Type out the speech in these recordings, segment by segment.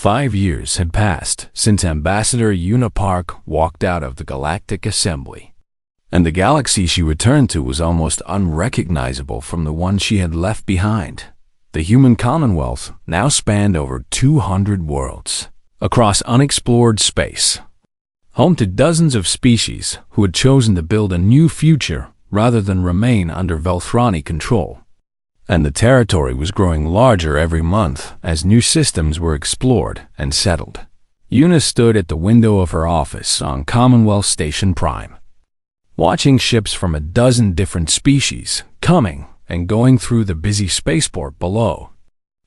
5 years had passed since Ambassador Una Park walked out of the Galactic Assembly, and the galaxy she returned to was almost unrecognizable from the one she had left behind. The human Commonwealth now spanned over 200 worlds across unexplored space, home to dozens of species who had chosen to build a new future rather than remain under Velthrani control. And the territory was growing larger every month as new systems were explored and settled. Una stood at the window of her office on Commonwealth Station Prime, watching ships from a dozen different species coming and going through the busy spaceport below.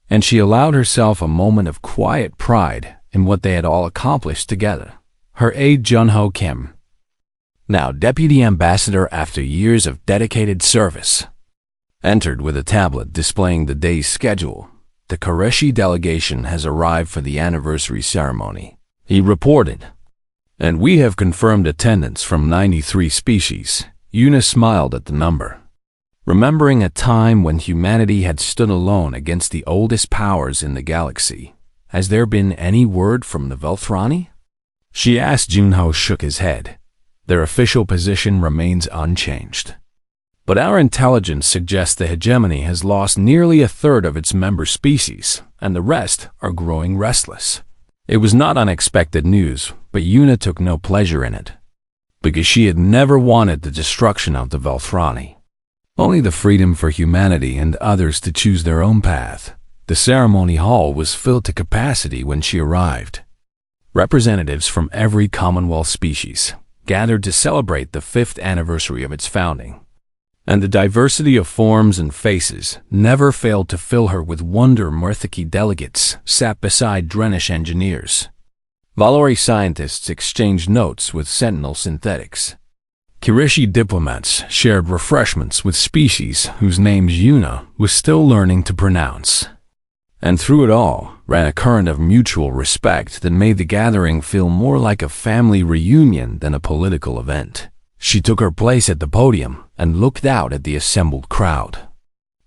And she allowed herself a moment of quiet pride in what they had all accomplished together. Her aide Jun-Ho Kim, now Deputy Ambassador after years of dedicated service, entered with a tablet displaying the day's schedule. The Koreshi delegation has arrived for the anniversary ceremony, he reported. And we have confirmed attendance from 93 species. Una smiled at the number, remembering a time when humanity had stood alone against the oldest powers in the galaxy. Has there been any word from the Velthrani? She asked. Jun-Ho shook his head. Their official position remains unchanged. But our intelligence suggests the hegemony has lost nearly a third of its member species, and the rest are growing restless. It was not unexpected news, but Una took no pleasure in it, because she had never wanted the destruction of the Velthrani, only the freedom for humanity and others to choose their own path. The ceremony hall was filled to capacity when she arrived. Representatives from every Commonwealth species gathered to celebrate the 5th anniversary of its founding, and the diversity of forms and faces never failed to fill her with wonder. Mirthiki delegates sat beside Drenish engineers. Valori scientists exchanged notes with Sentinel synthetics. Kirishi diplomats shared refreshments with species whose names Una was still learning to pronounce. And through it all ran a current of mutual respect that made the gathering feel more like a family reunion than a political event. She took her place at the podium and looked out at the assembled crowd,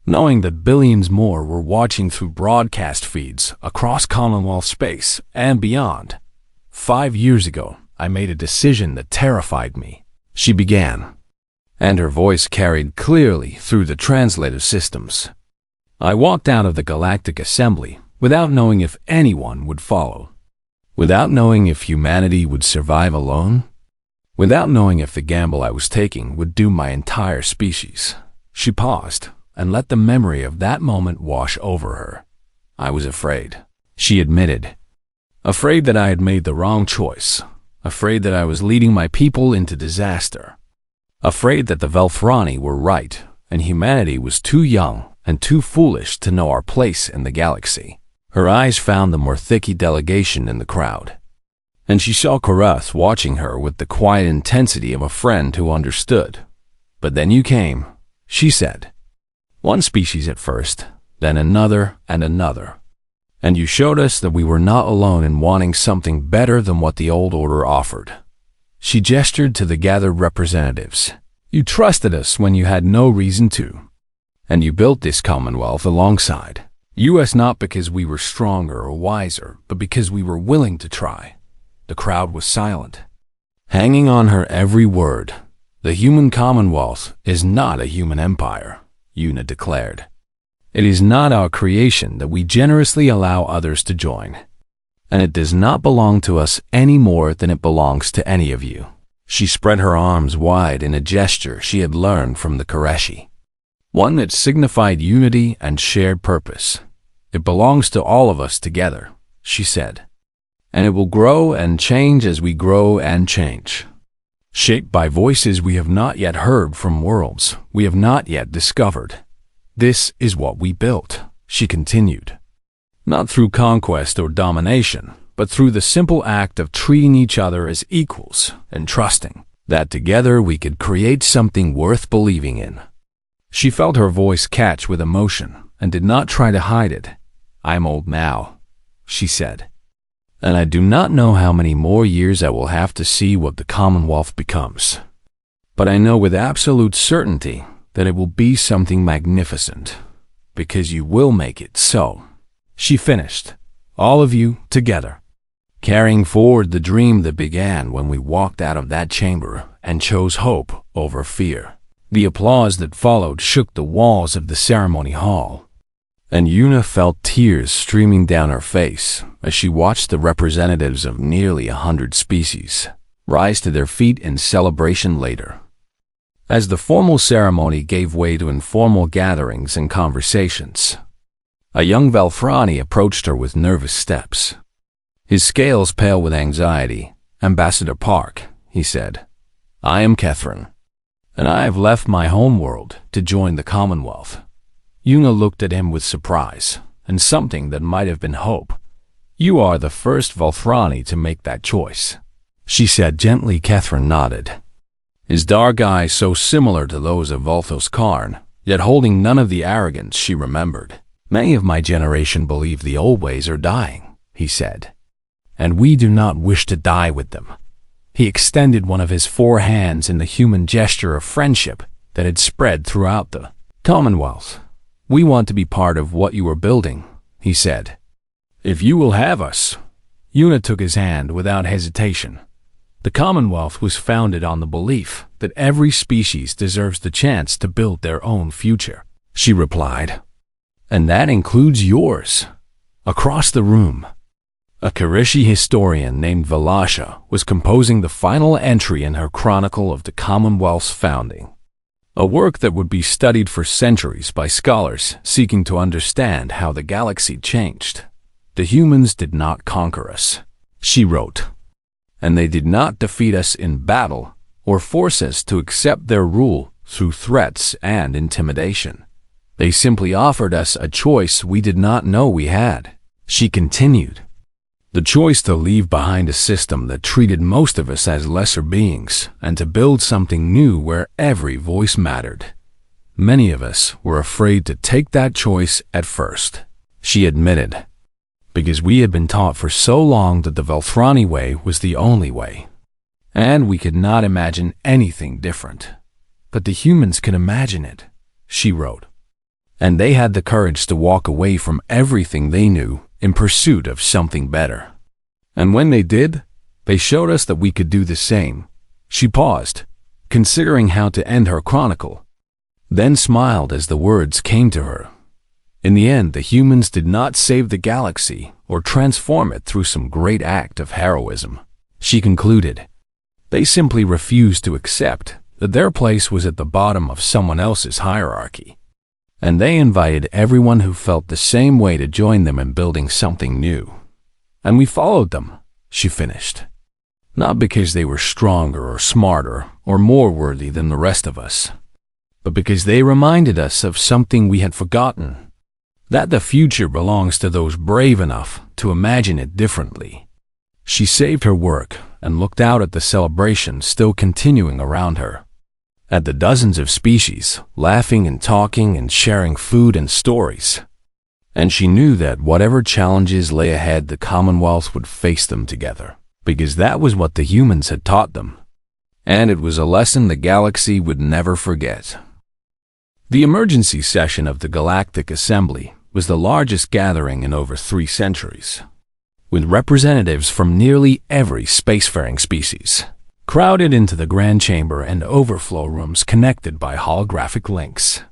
knowing that billions more were watching through broadcast feeds across Commonwealth space and beyond. 5 years ago, I made a decision that terrified me, she began, and her voice carried clearly through the translator systems. I walked out of the Galactic Assembly without knowing if anyone would follow, without knowing if humanity would survive alone, without knowing if the gamble I was taking would doom my entire species. She paused and let the memory of that moment wash over her. I was afraid, she admitted. Afraid that I had made the wrong choice. Afraid that I was leading my people into disaster. Afraid that the Velthrani were right and humanity was too young and too foolish to know our place in the galaxy. Her eyes found the Mirthiki delegation in the crowd, and she saw Karath watching her with the quiet intensity of a friend who understood. But then you came, she said. One species at first, then another and another. And you showed us that we were not alone in wanting something better than what the old order offered. She gestured to the gathered representatives. You trusted us when you had no reason to. And you built this Commonwealth alongside us, not because we were stronger or wiser, but because we were willing to try. The crowd was silent, hanging on her every word. The human Commonwealth is not a human empire, Una declared. It is not our creation that we generously allow others to join, and it does not belong to us any more than it belongs to any of you. She spread her arms wide in a gesture she had learned from the Koreshi, one that signified unity and shared purpose. It belongs to all of us together, she said, and it will grow and change as we grow and change, shaped by voices we have not yet heard from worlds we have not yet discovered. This is what we built, she continued, not through conquest or domination, but through the simple act of treating each other as equals and trusting that together we could create something worth believing in. She felt her voice catch with emotion and did not try to hide it. I'm old now, she said, and I do not know how many more years I will have to see what the Commonwealth becomes. But I know with absolute certainty that it will be something magnificent, because you will make it so. She finished, all of you, together, carrying forward the dream that began when we walked out of that chamber and chose hope over fear. The applause that followed shook the walls of the ceremony hall, and Yuna felt tears streaming down her face as she watched the representatives of nearly 100 species rise to their feet in celebration later. As the formal ceremony gave way to informal gatherings and conversations, a young Velthrani approached her with nervous steps. His scales pale with anxiety. "Ambassador Park," he said, "I am Catherine, and I have left my homeworld to join the Commonwealth." Yuna looked at him with surprise and something that might have been hope. "You are the first Velthrani to make that choice," she said gently. Catherine nodded, his dark eyes so similar to those of Volthos Karn, yet holding none of the arrogance she remembered. "Many of my generation believe the old ways are dying," he said, "and we do not wish to die with them." He extended one of his 4 hands in the human gesture of friendship that had spread throughout the Commonwealth. "We want to be part of what you are building," he said. "If you will have us." Yuna took his hand without hesitation. The Commonwealth was founded on the belief that every species deserves the chance to build their own future, she replied. "And that includes yours." Across the room, a Karishi historian named Velasha was composing the final entry in her chronicle of the Commonwealth's founding, a work that would be studied for centuries by scholars seeking to understand how the galaxy changed. "The humans did not conquer us," she wrote, "and they did not defeat us in battle or force us to accept their rule through threats and intimidation. They simply offered us a choice we did not know we had," she continued. "The choice to leave behind a system that treated most of us as lesser beings and to build something new where every voice mattered. Many of us were afraid to take that choice at first," she admitted, "because we had been taught for so long that the Velthrani way was the only way, and we could not imagine anything different. But the humans could imagine it," she wrote, "and they had the courage to walk away from everything they knew in pursuit of something better. And when they did, they showed us that we could do the same." She paused, considering how to end her chronicle, then smiled as the words came to her. "In the end, the humans did not save the galaxy or transform it through some great act of heroism," she concluded. "They simply refused to accept that their place was at the bottom of someone else's hierarchy. And they invited everyone who felt the same way to join them in building something new. And we followed them," she finished. "Not because they were stronger or smarter or more worthy than the rest of us, but because they reminded us of something we had forgotten, that the future belongs to those brave enough to imagine it differently." She saved her work and looked out at the celebration still continuing around her, at the dozens of species laughing and talking and sharing food and stories. And she knew that whatever challenges lay ahead, the Commonwealth would face them together, because that was what the humans had taught them. And it was a lesson the galaxy would never forget. The emergency session of the Galactic Assembly was the largest gathering in over 3 centuries, with representatives from nearly every spacefaring species crowded into the grand chamber and overflow rooms connected by holographic links.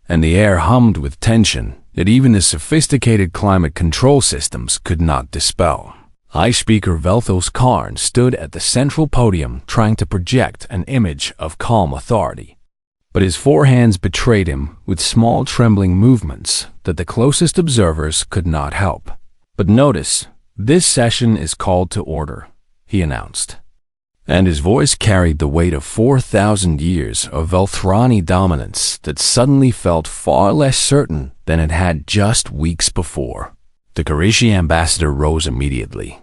And the air hummed with tension that even the sophisticated climate control systems could not dispel. High Speaker Velthos Karn stood at the central podium trying to project an image of calm authority, but his 4 hands betrayed him with small trembling movements that the closest observers could not help. "But notice, this session is called to order," he announced. And his voice carried the weight of 4,000 years of Velthrani dominance that suddenly felt far less certain than it had just weeks before. The Karishi ambassador rose immediately,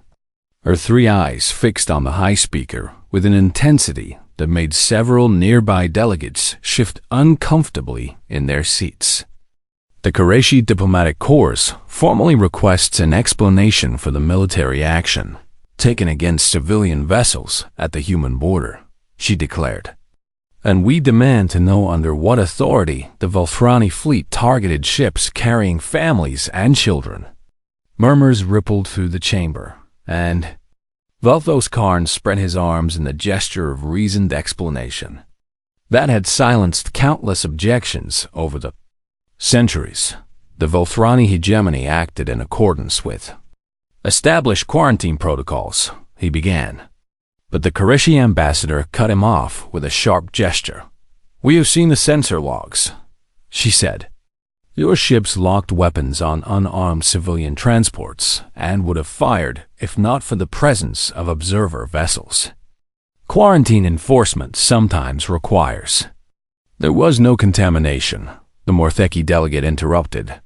her 3 eyes fixed on the High Speaker with an intensity that made several nearby delegates shift uncomfortably in their seats. "The Karishi Diplomatic Corps formally requests an explanation for the military action taken against civilian vessels at the human border," she declared. "And we demand to know under what authority the Velthrani fleet targeted ships carrying families and children." Murmurs rippled through the chamber, and Velthos Karn spread his arms in the gesture of reasoned explanation that had silenced countless objections over the centuries. The Volthrani hegemony acted in accordance with established quarantine protocols, he began. But the Karishi ambassador cut him off with a sharp gesture. "We have seen the sensor logs," she said. "Your ships locked weapons on unarmed civilian transports and would have fired if not for the presence of observer vessels. Quarantine enforcement sometimes requires." "There was no contamination," the Mortheki delegate interrupted,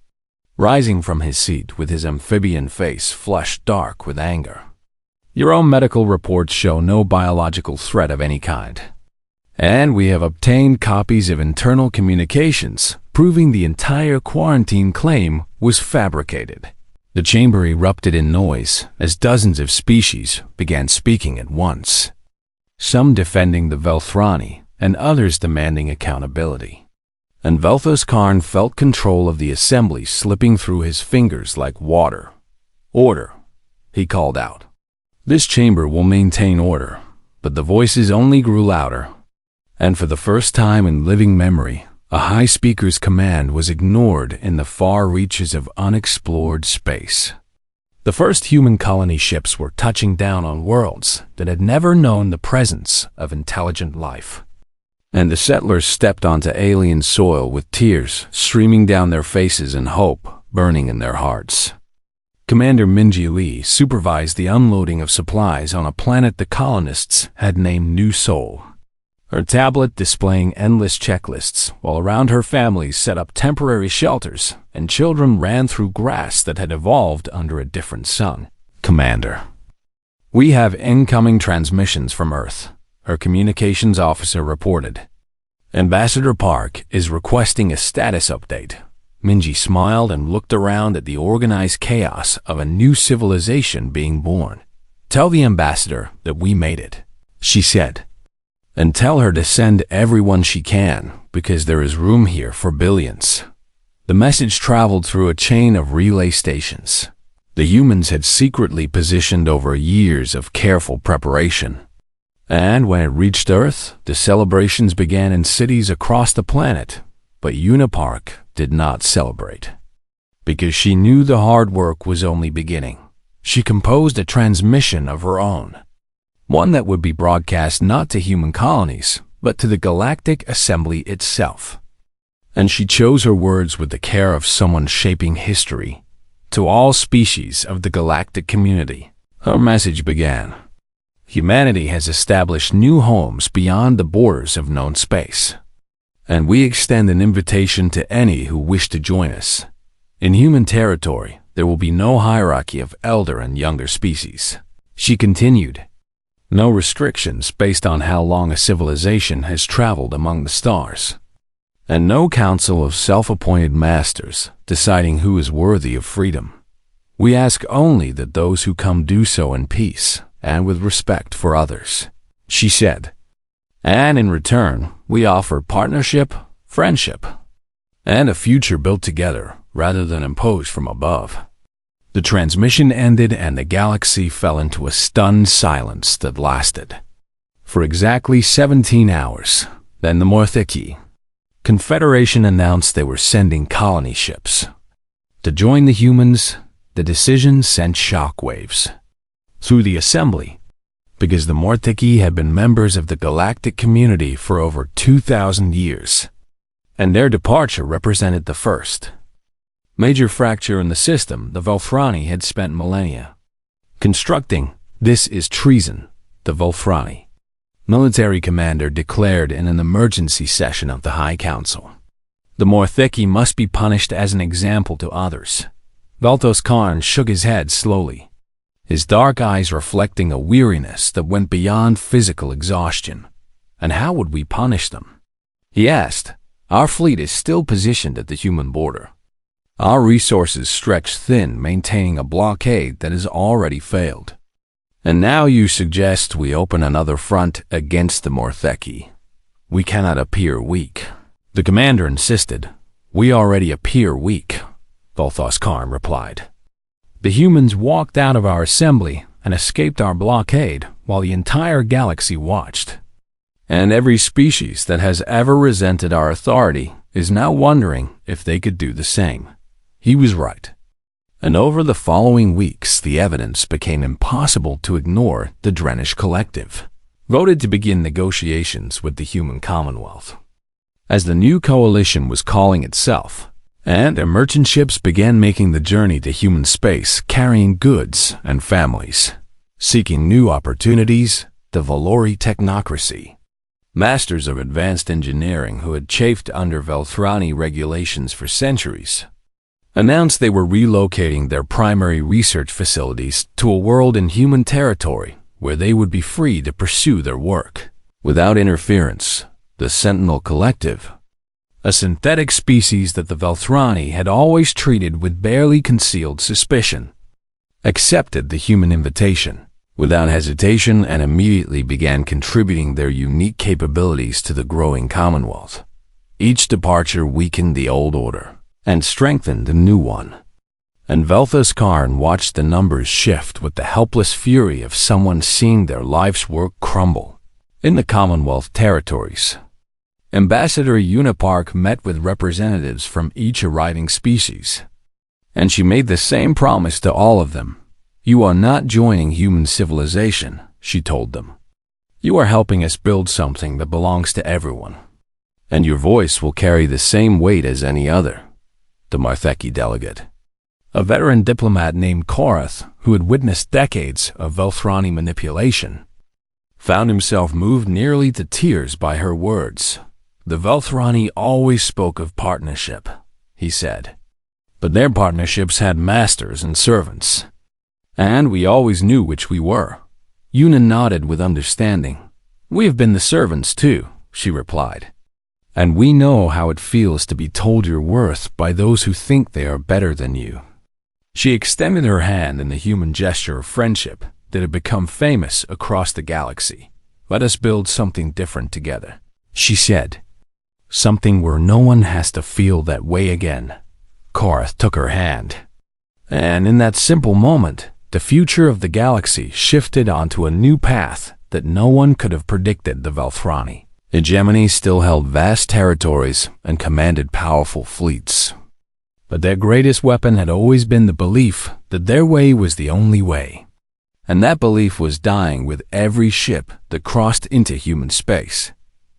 rising from his seat with his amphibian face flushed dark with anger. "Your own medical reports show no biological threat of any kind. And we have obtained copies of internal communications proving the entire quarantine claim was fabricated." The chamber erupted in noise as dozens of species began speaking at once, some defending the Velthrani and others demanding accountability. And Velthos Karn felt control of the assembly slipping through his fingers like water. "Order," he called out. "This chamber will maintain order." But the voices only grew louder, and for the first time in living memory, a high speaker's command was ignored in the far reaches of unexplored space. The first human colony ships were touching down on worlds that had never known the presence of intelligent life. And the settlers stepped onto alien soil with tears streaming down their faces and hope burning in their hearts. Commander Minji Lee supervised the unloading of supplies on a planet the colonists had named New Sol, her tablet displaying endless checklists, while around her family set up temporary shelters and children ran through grass that had evolved under a different sun. "Commander, we have incoming transmissions from Earth," her communications officer reported. "Ambassador Park is requesting a status update." Minji smiled and looked around at the organized chaos of a new civilization being born. "Tell the ambassador that we made it," she said. "And tell her to send everyone she can, because there is room here for billions." The message traveled through a chain of relay stations. The humans had secretly positioned over years of careful preparation. And when it reached Earth, the celebrations began in cities across the planet. But Unipark did not celebrate, because she knew the hard work was only beginning. She composed a transmission of her own, one that would be broadcast not to human colonies, but to the Galactic Assembly itself. And she chose her words with the care of someone shaping history. To all species of the galactic community, her message began. "Humanity has established new homes beyond the borders of known space. And we extend an invitation to any who wish to join us. In human territory, there will be no hierarchy of elder and younger species." She continued, "No restrictions based on how long a civilization has traveled among the stars. And no council of self-appointed masters deciding who is worthy of freedom. We ask only that those who come do so in peace and with respect for others," she said. "And in return, we offer partnership, friendship, and a future built together rather than imposed from above." The transmission ended and the galaxy fell into a stunned silence that lasted for exactly 17 hours. Then the Mortheki Confederation announced they were sending colony ships to join the humans. The decision sent shockwaves through the assembly, because the Mortheki had been members of the galactic community for over 2,000 years, and their departure represented the first major fracture in the system the Volthrani had spent millennia constructing. "This is treason," the Volthrani military commander declared in an emergency session of the High Council. "The Mortheki must be punished as an example to others." Velthos Karn shook his head slowly, his dark eyes reflecting a weariness that went beyond physical exhaustion. "And how would we punish them?" he asked. "Our fleet is still positioned at the human border. Our resources stretch thin, maintaining a blockade that has already failed. And now you suggest we open another front against the Mortheki. We cannot appear weak." The commander insisted. "We already appear weak," Velthos Karn replied. The humans walked out of our assembly and escaped our blockade while the entire galaxy watched. And every species that has ever resented our authority is now wondering if they could do the same." He was right. And over the following weeks, the evidence became impossible to ignore. The Drenish Collective voted to begin negotiations with the Human Commonwealth, as the new coalition was calling itself, and merchant ships began making the journey to human space, carrying goods and families, seeking new opportunities. The Valori technocracy, masters of advanced engineering who had chafed under Velthrani regulations for centuries, announced they were relocating their primary research facilities to a world in human territory where they would be free to pursue their work without interference. The Sentinel Collective, a synthetic species that the Velthrani had always treated with barely concealed suspicion, accepted the human invitation without hesitation and immediately began contributing their unique capabilities to the growing Commonwealth. Each departure weakened the old order and strengthened the new one. And Velthus Karn watched the numbers shift with the helpless fury of someone seeing their life's work crumble. In the Commonwealth territories, Ambassador Unipark met with representatives from each arriving species, and she made the same promise to all of them. "You are not joining human civilization," she told them. "You are helping us build something that belongs to everyone, and your voice will carry the same weight as any other." The Martheki delegate, a veteran diplomat named Korath, who had witnessed decades of Velthrani manipulation, found himself moved nearly to tears by her words. "The Velthrani always spoke of partnership," he said, "but their partnerships had masters and servants, and we always knew which we were." Yuna nodded with understanding. "We have been the servants too," she replied, "and we know how it feels to be told your worth by those who think they are better than you." She extended her hand in the human gesture of friendship that had become famous across the galaxy. "Let us build something different together," she said. "Something where no one has to feel that way again." Korath took her hand, and in that simple moment, the future of the galaxy shifted onto a new path that no one could have predicted. The Velthrani hegemony still held vast territories and commanded powerful fleets, but their greatest weapon had always been the belief that their way was the only way. And that belief was dying with every ship that crossed into human space.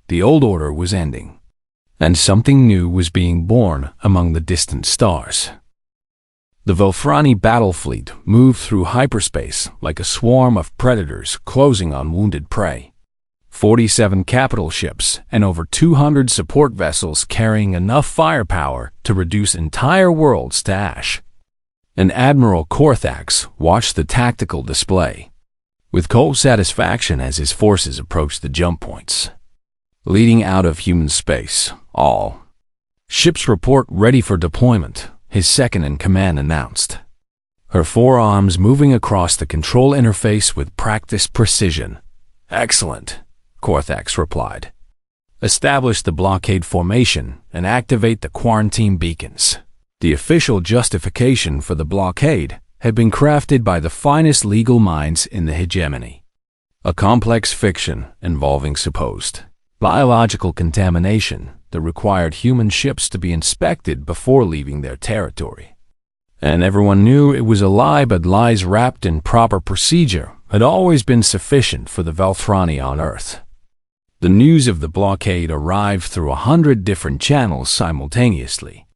The old order was ending, and something new was being born among the distant stars. The Velthrani battle fleet moved through hyperspace like a swarm of predators closing on wounded prey. 47 capital ships and over 200 support vessels carrying enough firepower to reduce entire worlds to ash. And Admiral Korthax watched the tactical display with cold satisfaction as his forces approached the jump points leading out of human space. "All ships report ready for deployment," his second-in-command announced, her forearms moving across the control interface with practiced precision. "Excellent," Korthax replied. "Establish the blockade formation and activate the quarantine beacons." The official justification for the blockade had been crafted by the finest legal minds in the hegemony. A complex fiction involving supposed biological contamination that required human ships to be inspected before leaving their territory. And everyone knew it was a lie, but lies wrapped in proper procedure had always been sufficient for the Velthrani on Earth. The news of the blockade arrived through 100 different channels simultaneously,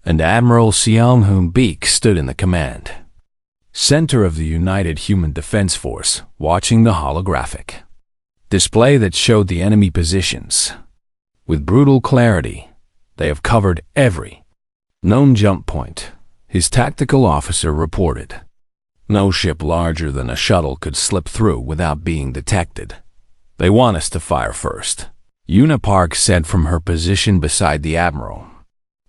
and Admiral Seonghun Beek stood in the command center of the United Human Defense Force, watching the holographic display that showed the enemy positions. With brutal clarity, they have covered every known jump point, his tactical officer reported. No ship larger than a shuttle could slip through without being detected. "They want us to fire first," Unipark said from her position beside the Admiral.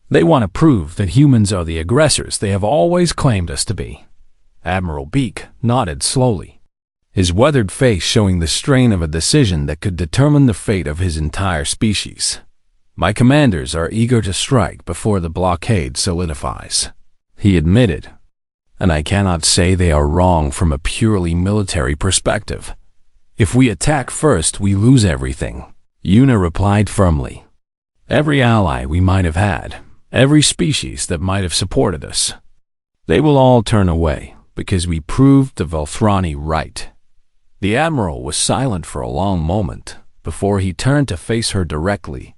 "They want to prove that humans are the aggressors they have always claimed us to be." Admiral Beek nodded slowly, his weathered face showing the strain of a decision that could determine the fate of his entire species. "My commanders are eager to strike before the blockade solidifies," he admitted. and I cannot say they are wrong from a purely military perspective. If we attack first, we lose everything, Yuna replied firmly. Every ally we might have had, every species that might have supported us. They will all turn away because we proved the Velthrani right. The Admiral was silent for a long moment before he turned to face her directly.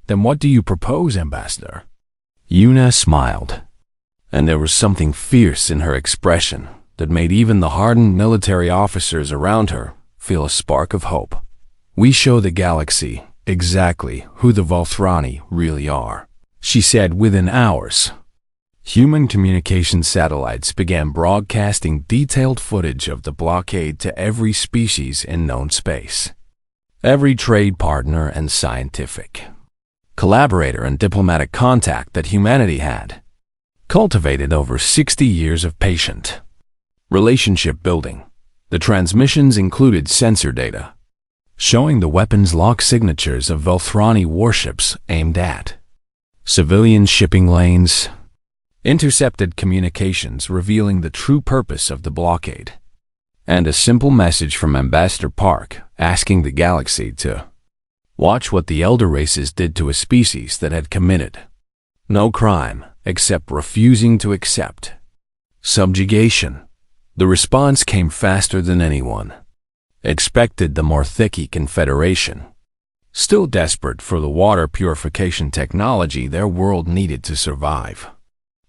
Then what do you propose, Ambassador? Yuna smiled, and there was something fierce in her expression that made even the hardened military officers around her feel a spark of hope. We show the galaxy exactly who the Velthrani really are, she said within hours. Human communication satellites began broadcasting detailed footage of the blockade to every species in known space. Every trade partner and scientific collaborator and diplomatic contact that humanity had cultivated over 60 years of patient relationship building. The transmissions included sensor data, showing the weapons lock signatures of Velthrani warships aimed at civilian shipping lanes, intercepted communications revealing the true purpose of the blockade, and a simple message from Ambassador Park asking the galaxy to watch what the elder races did to a species that had committed no crime except refusing to accept subjugation. The response came faster than anyone expected. The Morthiki Confederation, still desperate for the water purification technology their world needed to survive,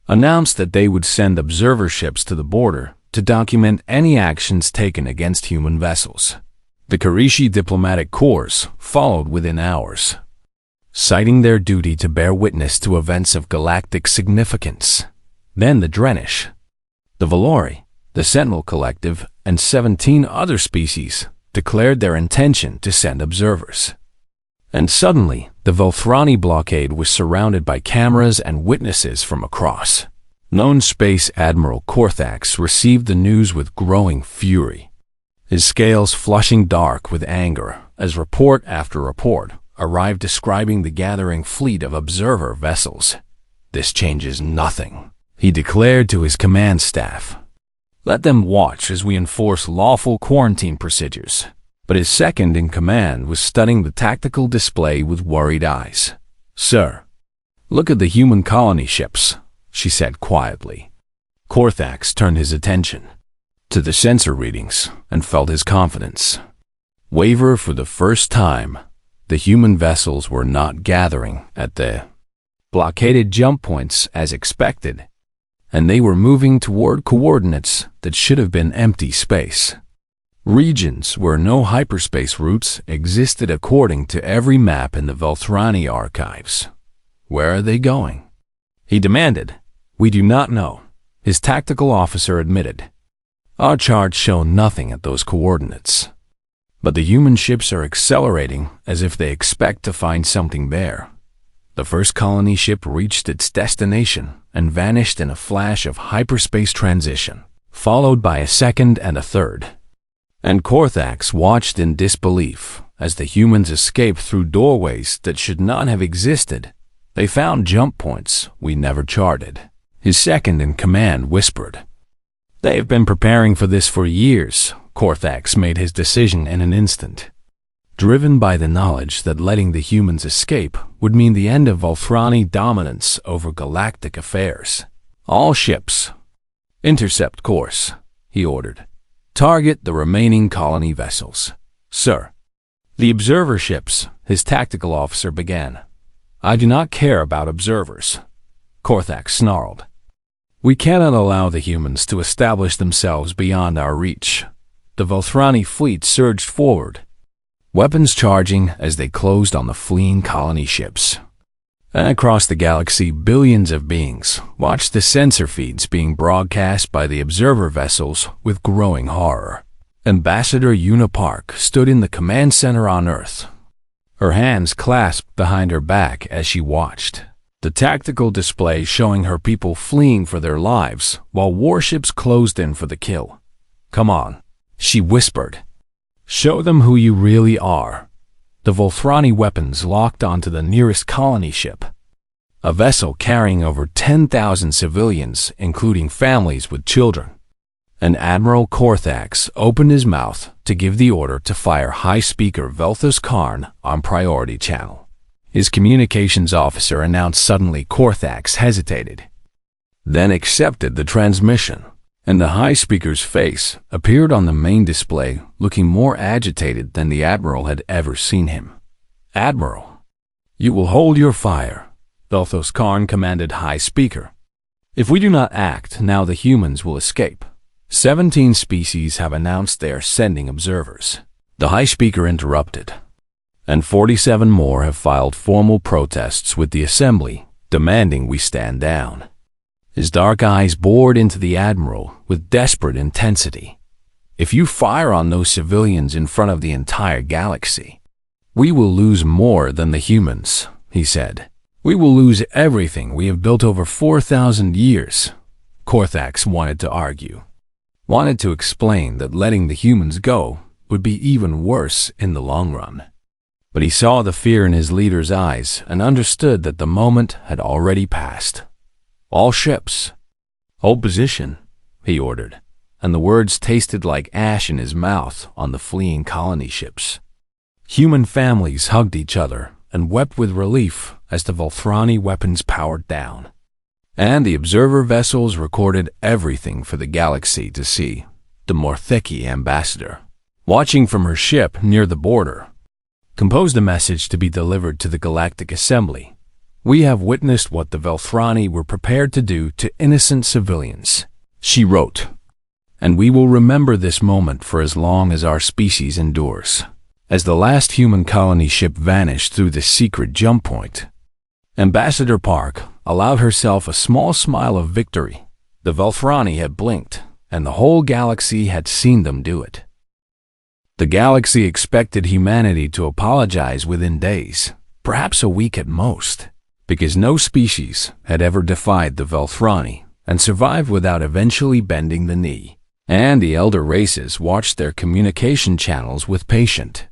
announced that they would send observer ships to the border to document any actions taken against human vessels. The Karishi diplomatic corps followed within hours, citing their duty to bear witness to events of galactic significance. Then the Drenish, the Valori, the Sentinel Collective, and 17 other species declared their intention to send observers. And suddenly, the Velthrani blockade was surrounded by cameras and witnesses from across. Known Space Admiral Korthax received the news with growing fury, his scales flushing dark with anger as report after report arrived describing the gathering fleet of observer vessels. This changes nothing, he declared to his command staff. Let them watch as we enforce lawful quarantine procedures. But his second-in-command was studying the tactical display with worried eyes. Sir, look at the human colony ships, she said quietly. Korthax turned his attention to the sensor readings and felt his confidence waver for the first time. The human vessels were not gathering at the blockaded jump points as expected, and they were moving toward coordinates that should have been empty space. Regions where no hyperspace routes existed according to every map in the Velthrani archives. Where are they going? He demanded. We do not know, his tactical officer admitted. Our charts show nothing at those coordinates. But the human ships are accelerating as if they expect to find something there. The first colony ship reached its destination and vanished in a flash of hyperspace transition, followed by a second and a third. And Korthax watched in disbelief as the humans escaped through doorways that should not have existed. They found jump points we never charted. His second-in-command whispered. They have been preparing for this for years. Korthax made his decision in an instant, driven by the knowledge that letting the humans escape would mean the end of Velthrani dominance over galactic affairs. All ships, intercept course, he ordered. Target the remaining colony vessels. Sir. The observer ships, his tactical officer began. I do not care about observers, Korthax snarled. We cannot allow the humans to establish themselves beyond our reach. The Velthrani fleet surged forward, weapons charging as they closed on the fleeing colony ships. And across the galaxy, billions of beings watched the sensor feeds being broadcast by the observer vessels with growing horror. Ambassador Yuna Park stood in the command center on Earth, her hands clasped behind her back as she watched the tactical display showing her people fleeing for their lives while warships closed in for the kill. Come on, she whispered. Show them who you really are. The Velthrani weapons locked onto the nearest colony ship. a vessel carrying over 10,000 civilians, including families with children. And Admiral Korthax opened his mouth to give the order to fire High Speaker Velthus Karn on priority channel. His communications officer announced suddenly. Korthax hesitated, then accepted the transmission, and the High Speaker's face appeared on the main display, looking more agitated than the Admiral had ever seen him. "Admiral, you will hold your fire," Velthus Karn commanded High Speaker. "If we do not act now, the humans will escape. 17 species have announced they are sending observers." The High Speaker interrupted, "And 47 more have filed formal protests with the Assembly, demanding we stand down." His dark eyes bored into the Admiral with desperate intensity. "If you fire on those civilians in front of the entire galaxy, we will lose more than the humans," he said. "We will lose everything we have built over 4,000 years. Korthax wanted to argue, wanted to explain that letting the humans go would be even worse in the long run. But he saw the fear in his leader's eyes and understood that the moment had already passed. "All ships, hold position," he ordered, and the words tasted like ash in his mouth on the fleeing colony ships. Human families hugged each other and wept with relief as the Volthrani weapons powered down. And the observer vessels recorded everything for the galaxy to see. The Mortheki ambassador, watching from her ship near the border, composed a message to be delivered to the Galactic Assembly. "We have witnessed what the Volthrani were prepared to do to innocent civilians," she wrote, "and we will remember this moment for as long as our species endures." As the last human colony ship vanished through the secret jump point, Ambassador Park allowed herself a small smile of victory. The Volthrani had blinked, and the whole galaxy had seen them do it. The galaxy expected humanity to apologize within days, perhaps a week at most, because no species had ever defied the Volthrani and survived without eventually bending the knee. And the elder races watched their communication channels with patient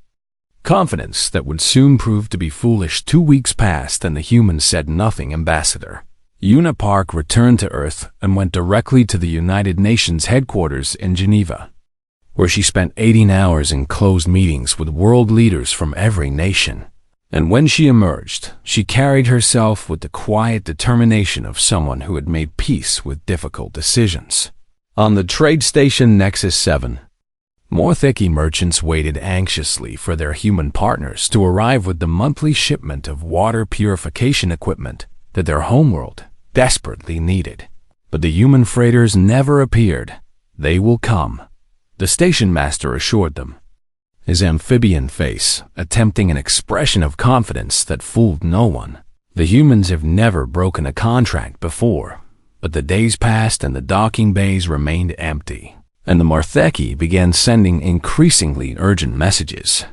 confidence that would soon prove to be foolish. 2 weeks passed and the humans said nothing. Ambassador Una Park returned to Earth and went directly to the United Nations headquarters in Geneva, where she spent 18 hours in closed meetings with world leaders from every nation. And when she emerged, she carried herself with the quiet determination of someone who had made peace with difficult decisions. On the trade station Nexus 7, Mortheki merchants waited anxiously for their human partners to arrive with the monthly shipment of water purification equipment that their homeworld desperately needed. But the human freighters never appeared. "They will come," the station master assured them, his amphibian face attempting an expression of confidence that fooled no one. The humans have never broken a contract before, but the days passed and the docking bays remained empty, and the Mortheki began sending increasingly urgent messages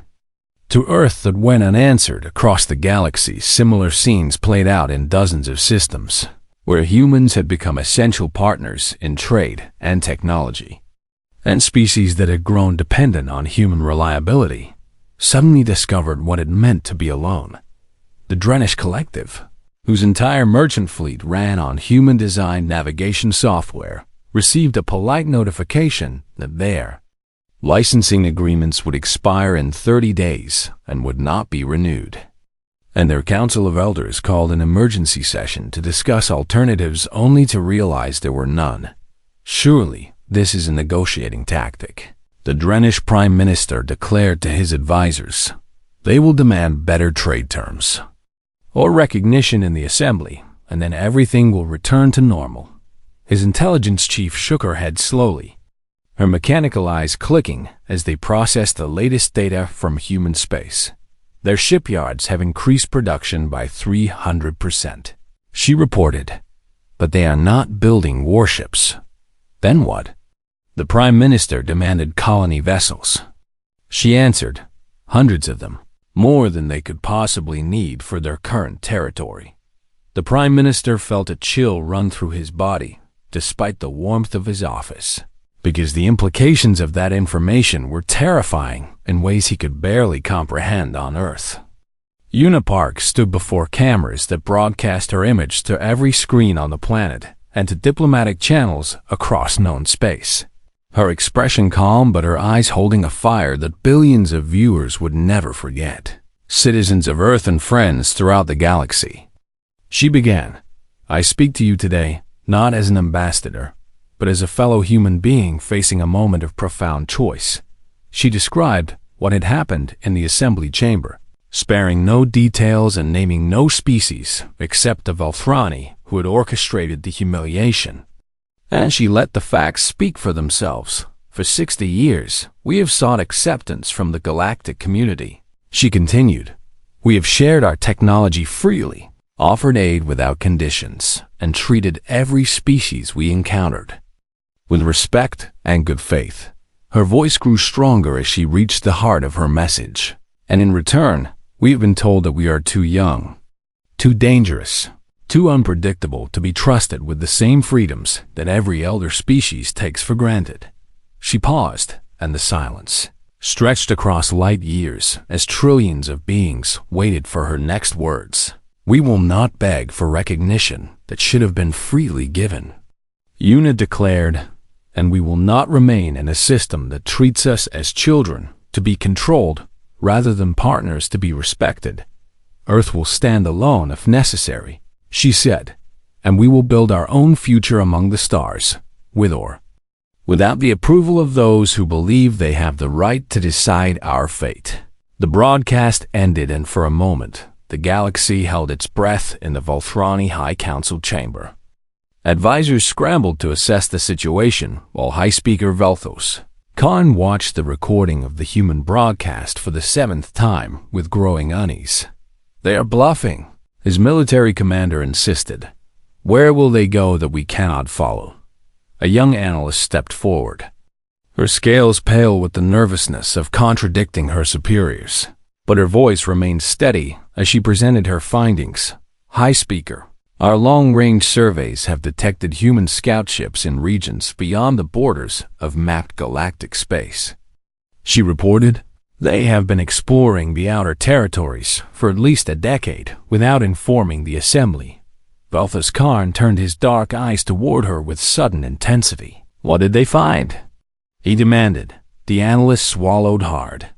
to Earth that went unanswered. Across the galaxy, similar scenes played out in dozens of systems, where humans had become essential partners in trade and technology. And species that had grown dependent on human reliability suddenly discovered what it meant to be alone. The Drenish Collective, whose entire merchant fleet ran on human-designed navigation software, received a polite notification that their licensing agreements would expire in 30 days and would not be renewed. And their Council of Elders called an emergency session to discuss alternatives, only to realize there were none. Surely, this is a negotiating tactic. The Drenish Prime Minister declared to his advisors, they will demand better trade terms or recognition in the Assembly, and then everything will return to normal. His intelligence chief shook her head slowly, her mechanical eyes clicking as they processed the latest data from human space. Their shipyards have increased production by 300%, she reported, but they are not building warships. Then what? The Prime Minister demanded colony vessels. She answered, hundreds of them, more than they could possibly need for their current territory. The Prime Minister felt a chill run through his body, despite the warmth of his office, because the implications of that information were terrifying in ways he could barely comprehend on Earth. Unipark stood before cameras that broadcast her image to every screen on the planet and to diplomatic channels across known space. Her expression calm, but her eyes holding a fire that billions of viewers would never forget. Citizens of Earth and friends throughout the galaxy. She began, "I speak to you today, not as an ambassador, but as a fellow human being facing a moment of profound choice." She described what had happened in the assembly chamber, sparing no details and naming no species except the Velthrani who had orchestrated the humiliation. And she let the facts speak for themselves. "For 60 years, we have sought acceptance from the galactic community," she continued. "We have shared our technology freely, offered aid without conditions, and treated every species we encountered with respect and good faith." Her voice grew stronger as she reached the heart of her message. "And in return, we have been told that we are too young, too dangerous, too unpredictable to be trusted with the same freedoms that every elder species takes for granted." She paused, and the silence stretched across light years as trillions of beings waited for her next words. "We will not beg for recognition that should have been freely given," Una declared, "and we will not remain in a system that treats us as children to be controlled rather than partners to be respected. Earth will stand alone if necessary," she said, "and we will build our own future among the stars, with or without the approval of those who believe they have the right to decide our fate." The broadcast ended, and for a moment, the galaxy held its breath in the Velthrani High Council chamber. Advisors scrambled to assess the situation, while High Speaker Velthos Khan watched the recording of the human broadcast for the 7th time with growing unease. "They are bluffing," his military commander insisted. "Where will they go that we cannot follow?" A young analyst stepped forward, her scales pale with the nervousness of contradicting her superiors, but her voice remained steady as she presented her findings. "High Speaker, our long-range surveys have detected human scout ships in regions beyond the borders of mapped galactic space," she reported. "They have been exploring the outer territories for at least a decade without informing the Assembly." Velthus Karn turned his dark eyes toward her with sudden intensity. "What did they find?" he demanded. The analyst swallowed hard.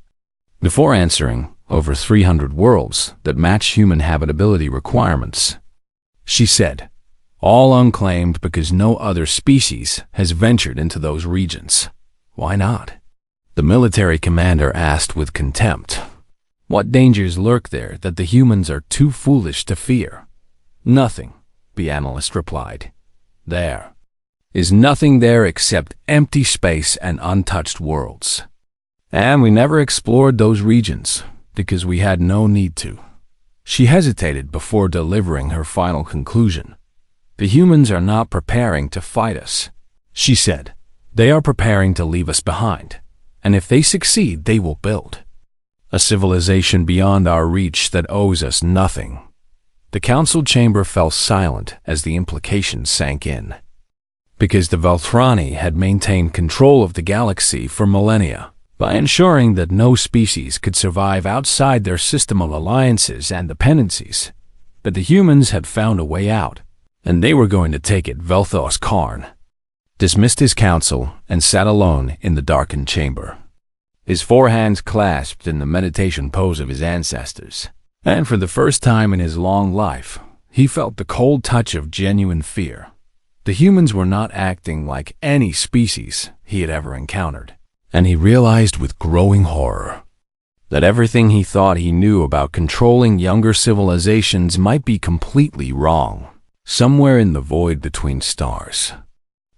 Before answering, over 300 worlds that match human habitability requirements, she said, "all unclaimed because no other species has ventured into those regions." "Why not?" the military commander asked with contempt. "What dangers lurk there that the humans are too foolish to fear?" "Nothing," the analyst replied. "There is nothing there except empty space and untouched worlds. And we never explored those regions because we had no need to." She hesitated before delivering her final conclusion. "The humans are not preparing to fight us," she said. "They are preparing to leave us behind, and if they succeed, they will build a civilization beyond our reach that owes us nothing." The council chamber fell silent as the implications sank in. Because the Velthrani had maintained control of the galaxy for millennia, by ensuring that no species could survive outside their system of alliances and dependencies. But the humans had found a way out, and they were going to take it. Velthos Karn dismissed his council and sat alone in the darkened chamber, his four hands clasped in the meditation pose of his ancestors. And for the first time in his long life, he felt the cold touch of genuine fear. The humans were not acting like any species he had ever encountered. And he realized with growing horror that everything he thought he knew about controlling younger civilizations might be completely wrong. Somewhere in the void between stars,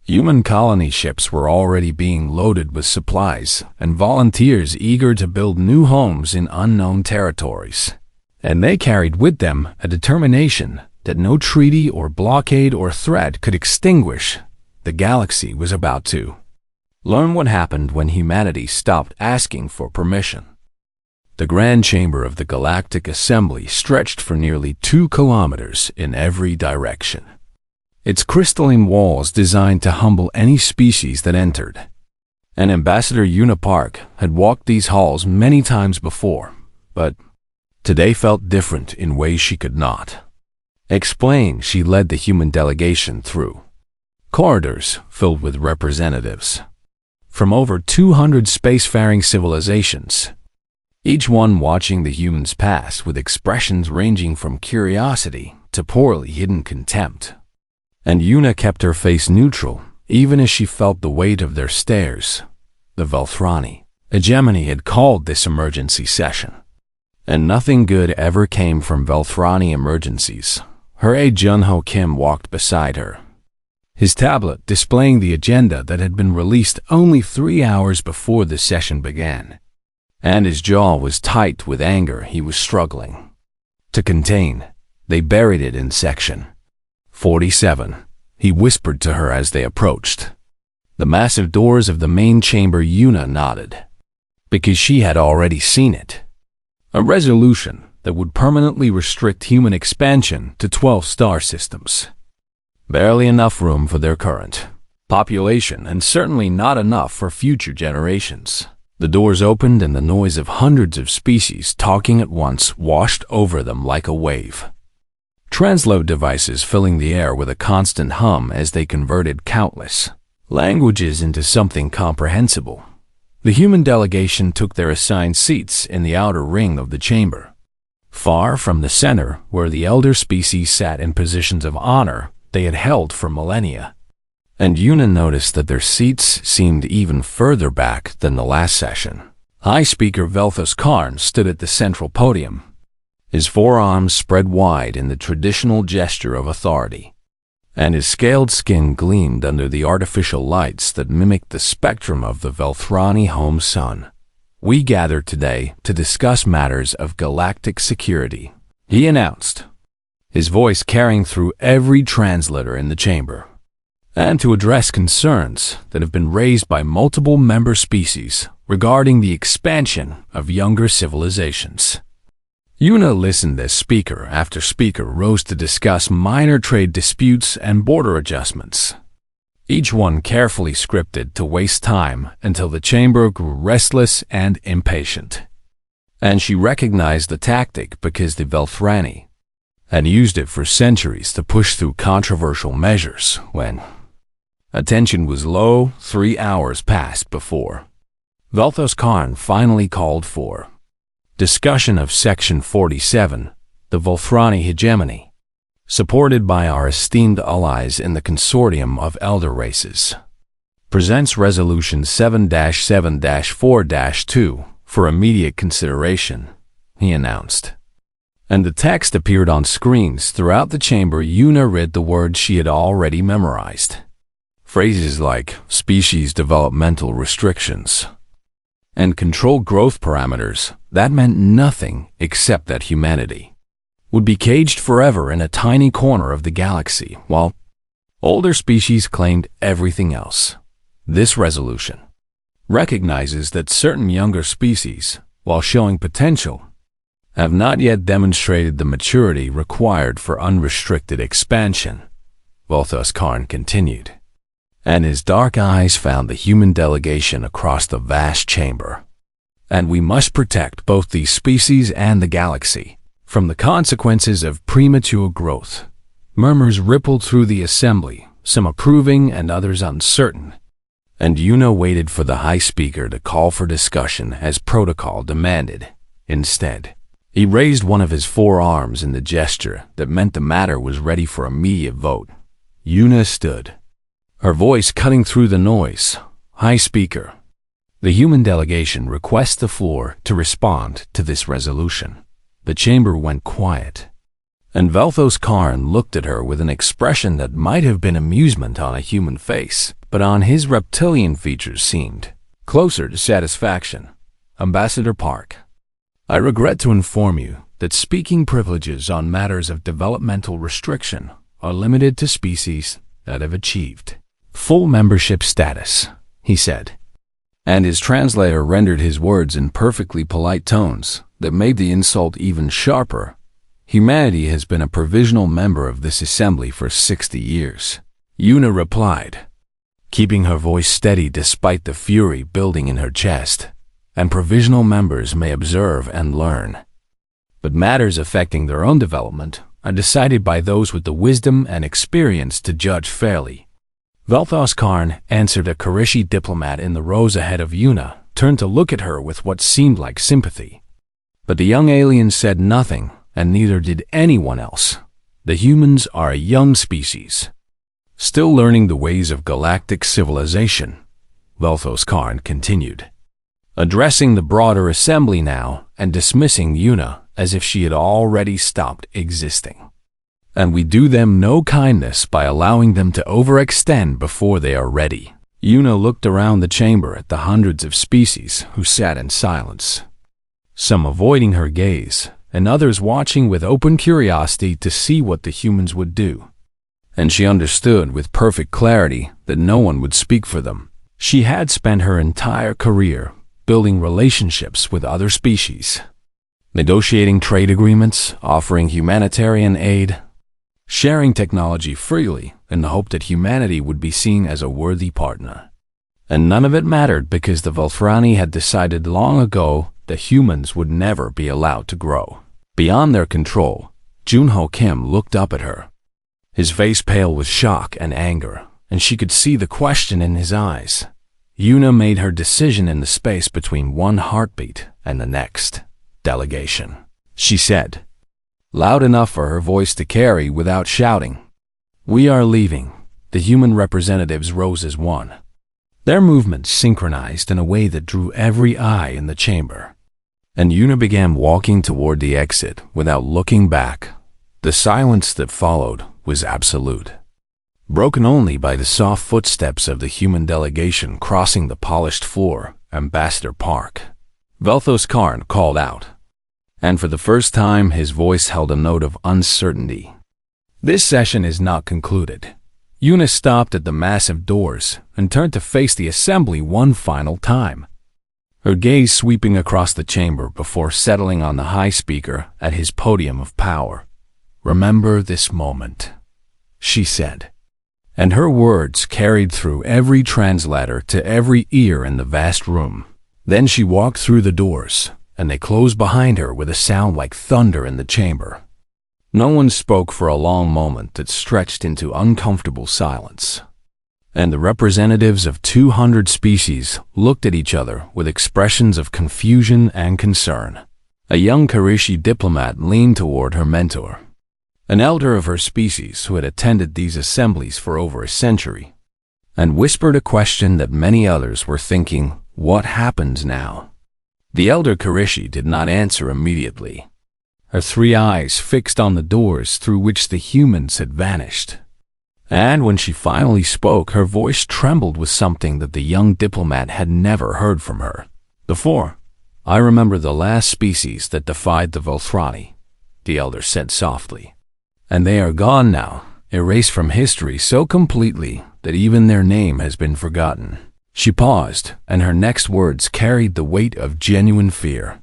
human colony ships were already being loaded with supplies and volunteers eager to build new homes in unknown territories. And they carried with them a determination that no treaty or blockade or threat could extinguish. The galaxy was about to learn what happened when humanity stopped asking for permission. The grand chamber of the Galactic Assembly stretched for nearly 2 kilometers in every direction, its crystalline walls designed to humble any species that entered. And Ambassador Unipark had walked these halls many times before, but Today felt different in ways she could not explain. She led the human delegation through corridors filled with representatives from over 200 spacefaring civilizations, each one watching the humans pass with expressions ranging from curiosity to poorly hidden contempt. And Yuna kept her face neutral, even as she felt the weight of their stares. The Velthrani hegemony had called this emergency session, and nothing good ever came from Velthrani emergencies. Her aide Junho Kim walked beside her, his tablet displaying the agenda that had been released only 3 hours before the session began. And his jaw was tight with anger he was struggling to contain. They buried it in section 47, he whispered to her as they approached the massive doors of the main chamber. Yuna nodded, because she had already seen it. A resolution that would permanently restrict human expansion to 12 star systems. Barely enough room for their current population, and certainly not enough for future generations. The doors opened and the noise of hundreds of species talking at once washed over them like a wave. Translate devices filling the air with a constant hum as they converted countless languages into something comprehensible. The human delegation took their assigned seats in the outer ring of the chamber, far from the center where the elder species sat in positions of honor they had held for millennia. And Yuna noticed that their seats seemed even further back than the last session. High Speaker Velthos Karn stood at the central podium, his forearms spread wide in the traditional gesture of authority, and his scaled skin gleamed under the artificial lights that mimicked the spectrum of the Velthrani home sun. "We gather today to discuss matters of galactic security," he announced, his voice carrying through every translator in the chamber, "and to address concerns that have been raised by multiple member species regarding the expansion of younger civilizations." Yuna listened as speaker after speaker rose to discuss minor trade disputes and border adjustments, each one carefully scripted to waste time until the chamber grew restless and impatient. And she recognized the tactic because the Velthrani had used it for centuries to push through controversial measures when attention was low. 3 hours passed before Velthos Karn finally called for discussion of Section 47, the Velthrani hegemony, supported by our esteemed allies in the consortium of elder races, presents Resolution 7-7-4-2 for immediate consideration, he announced. And the text appeared on screens throughout the chamber. Yuna read the words she had already memorized. Phrases like species developmental restrictions and controlled growth parameters that meant nothing except that humanity would be caged forever in a tiny corner of the galaxy, while older species claimed everything else. This resolution recognizes that certain younger species, while showing potential, have not yet demonstrated the maturity required for unrestricted expansion, Velthos Karn continued, and his dark eyes found the human delegation across the vast chamber. And we must protect both these species and the galaxy from the consequences of premature growth. Murmurs rippled through the assembly, some approving and others uncertain, and Yuna waited for the High Speaker to call for discussion as protocol demanded. Instead, he raised one of his forearms in the gesture that meant the matter was ready for immediate vote. Yuna stood, her voice cutting through the noise. "High Speaker, the human delegation requests the floor to respond to this resolution." The chamber went quiet, and Velthos Karn looked at her with an expression that might have been amusement on a human face, but on his reptilian features seemed closer to satisfaction. "Ambassador Park, I regret to inform you that speaking privileges on matters of developmental restriction are limited to species that have achieved full membership status," he said, and his translator rendered his words in perfectly polite tones that made the insult even sharper. "Humanity has been a provisional member of this assembly for 60 years. Yuna replied, keeping her voice steady despite the fury building in her chest. "And provisional members may observe and learn. but matters affecting their own development are decided by those with the wisdom and experience to judge fairly. Velthos Karn answered a Karishi diplomat in the rows ahead of Yuna, turned to look at her with what seemed like sympathy. But the young alien said nothing, and neither did anyone else. The humans are a young species, still learning the ways of galactic civilization, Velthos Karn continued, addressing the broader assembly now and dismissing Yuna as if she had already stopped existing. And we do them no kindness by allowing them to overextend before they are ready. Yuna looked around the chamber at the hundreds of species who sat in silence, some avoiding her gaze, and others watching with open curiosity to see what the humans would do. And she understood with perfect clarity that no one would speak for them. She had spent her entire career building relationships with other species, negotiating trade agreements, offering humanitarian aid, sharing technology freely in the hope that humanity would be seen as a worthy partner. And none of it mattered because the Velthrani had decided long ago that humans would never be allowed to grow beyond their control. Junho Kim looked up at her, his face pale with shock and anger, and she could see the question in his eyes. Yuna made her decision in the space between one heartbeat and the next. Delegation, she said, loud enough for her voice to carry without shouting. We are leaving. The human representatives rose as one, their movements synchronized in a way that drew every eye in the chamber. And Yuna began walking toward the exit without looking back. The silence that followed was absolute, broken only by the soft footsteps of the human delegation crossing the polished floor. Ambassador Park, Velthos Karn called out, and for the first time his voice held a note of uncertainty. This session is not concluded. Yuna stopped at the massive doors and turned to face the assembly one final time, her gaze sweeping across the chamber before settling on the high speaker at his podium of power. Remember this moment, she said, and her words carried through every translator to every ear in the vast room. Then she walked through the doors, and they closed behind her with a sound like thunder in the chamber. No one spoke for a long moment that stretched into uncomfortable silence, and the representatives of 200 species looked at each other with expressions of confusion and concern. A young Karishi diplomat leaned toward her mentor, an elder of her species who had attended these assemblies for over a century, and whispered a question that many others were thinking, what happens now? The elder Karishi did not answer immediately, her three eyes fixed on the doors through which the humans had vanished. And when she finally spoke, her voice trembled with something that the young diplomat had never heard from her before. I remember the last species that defied the Velthrani, the elder said softly. And they are gone now, erased from history so completely that even their name has been forgotten. She paused, and her next words carried the weight of genuine fear,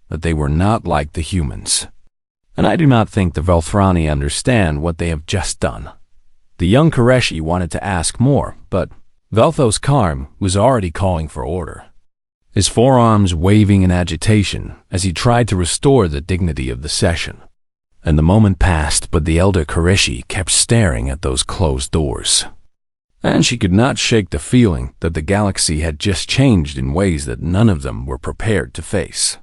that they were not like the humans. And I do not think the Velthrani understand what they have just done. The young Karishi wanted to ask more, but Velthos Karn was already calling for order, his forearms waving in agitation as he tried to restore the dignity of the session. And the moment passed, but the elder Karishi kept staring at those closed doors. And she could not shake the feeling that the galaxy had just changed in ways that none of them were prepared to face.